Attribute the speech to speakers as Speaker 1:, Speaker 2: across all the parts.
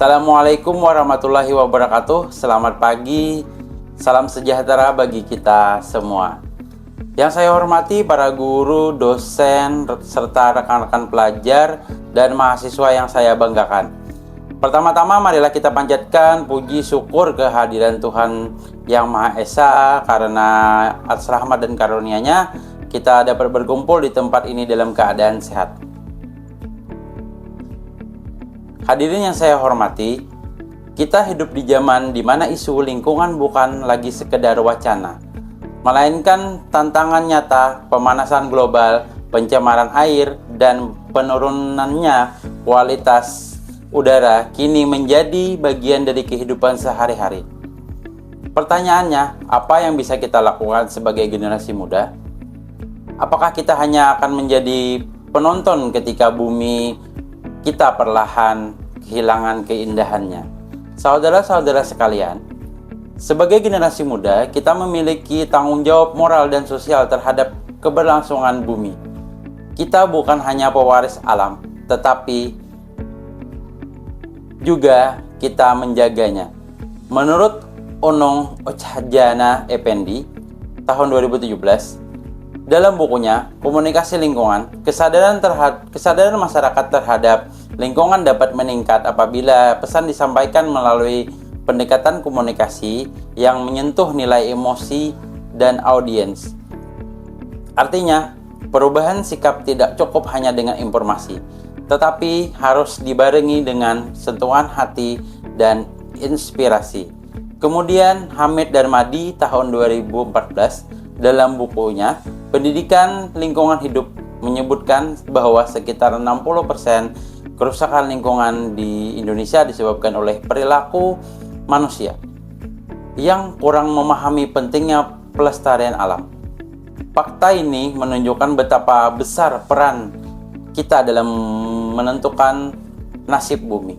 Speaker 1: Assalamualaikum warahmatullahi wabarakatuh. Selamat pagi, salam sejahtera bagi kita semua. Yang saya hormati para guru, dosen, serta rekan-rekan pelajar dan mahasiswa yang saya banggakan. Pertama-tama marilah kita panjatkan puji syukur kehadiran Tuhan Yang Maha Esa, karena atas rahmat dan karunia-Nya kita dapat berkumpul di tempat ini dalam keadaan sehat. Hadirin yang saya hormati, kita hidup di zaman di mana isu lingkungan bukan lagi sekedar wacana, melainkan tantangan nyata. Pemanasan global, pencemaran air, dan penurunannya kualitas udara kini menjadi bagian dari kehidupan sehari-hari. Pertanyaannya, apa yang bisa kita lakukan sebagai generasi muda? Apakah kita hanya akan menjadi penonton ketika bumi kita perlahan kehilangan keindahannya? Saudara-saudara sekalian, sebagai generasi muda, kita memiliki tanggung jawab moral dan sosial terhadap keberlangsungan bumi. Kita bukan hanya pewaris alam, tetapi juga kita menjaganya. Menurut Onong Ochajana Effendi, tahun 2017, dalam bukunya Komunikasi Lingkungan, kesadaran masyarakat terhadap lingkungan dapat meningkat apabila pesan disampaikan melalui pendekatan komunikasi yang menyentuh nilai emosi dan audiens. Artinya, perubahan sikap tidak cukup hanya dengan informasi, tetapi harus dibarengi dengan sentuhan hati dan inspirasi. Kemudian Hamid Darmadi tahun 2014 dalam bukunya Pendidikan Lingkungan Hidup menyebutkan bahwa sekitar 60% kerusakan lingkungan di Indonesia disebabkan oleh perilaku manusia yang kurang memahami pentingnya pelestarian alam. Fakta ini menunjukkan betapa besar peran kita dalam menentukan nasib bumi.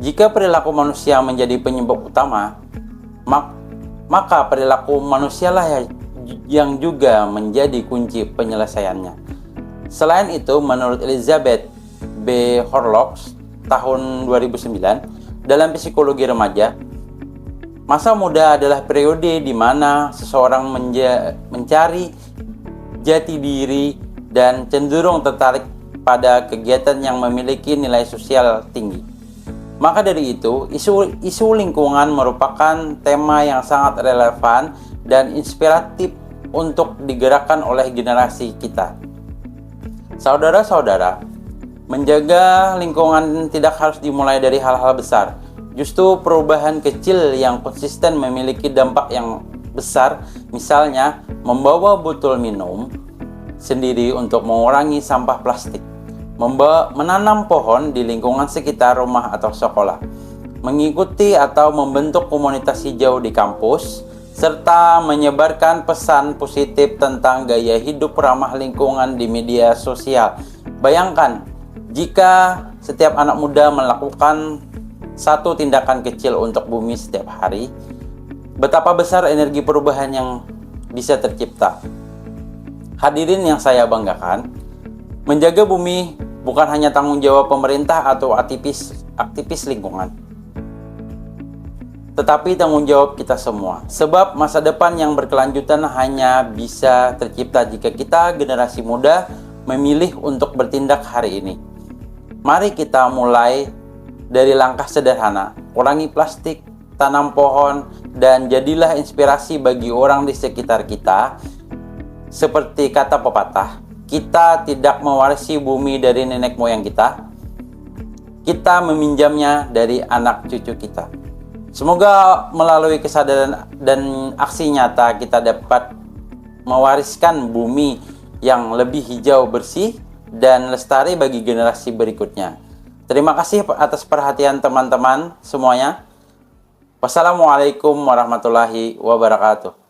Speaker 1: Jika perilaku manusia menjadi penyebab utama, maka perilaku manusialah yang juga menjadi kunci penyelesaiannya. Selain itu, menurut Elizabeth B. Horrocks tahun 2009 dalam Psikologi Remaja, masa muda adalah periode di mana seseorang mencari jati diri dan cenderung tertarik pada kegiatan yang memiliki nilai sosial tinggi. Maka dari itu, isu lingkungan merupakan tema yang sangat relevan dan inspiratif untuk digerakkan oleh generasi kita. Saudara-saudara, menjaga lingkungan tidak harus dimulai dari hal-hal besar. Justru perubahan kecil yang konsisten memiliki dampak yang besar. Misalnya, membawa botol minum sendiri untuk mengurangi sampah plastik, menanam pohon di lingkungan sekitar rumah atau sekolah, mengikuti atau membentuk komunitas hijau di kampus, serta menyebarkan pesan positif tentang gaya hidup ramah lingkungan di media sosial. Bayangkan, jika setiap anak muda melakukan satu tindakan kecil untuk bumi setiap hari, betapa besar energi perubahan yang bisa tercipta. Hadirin yang saya banggakan, menjaga bumi bukan hanya tanggung jawab pemerintah atau aktivis lingkungan, tetapi tanggung jawab kita semua. Sebab masa depan yang berkelanjutan hanya bisa tercipta jika kita generasi muda memilih untuk bertindak hari ini. Mari kita mulai dari langkah sederhana, kurangi plastik, tanam pohon, dan jadilah inspirasi bagi orang di sekitar kita. Seperti kata pepatah, kita tidak mewarisi bumi dari nenek moyang kita, kita meminjamnya dari anak cucu kita. Semoga melalui kesadaran dan aksi nyata kita dapat mewariskan bumi yang lebih hijau, bersih, dan lestari bagi generasi berikutnya. Terima kasih atas perhatian teman-teman semuanya. Wassalamualaikum warahmatullahi wabarakatuh.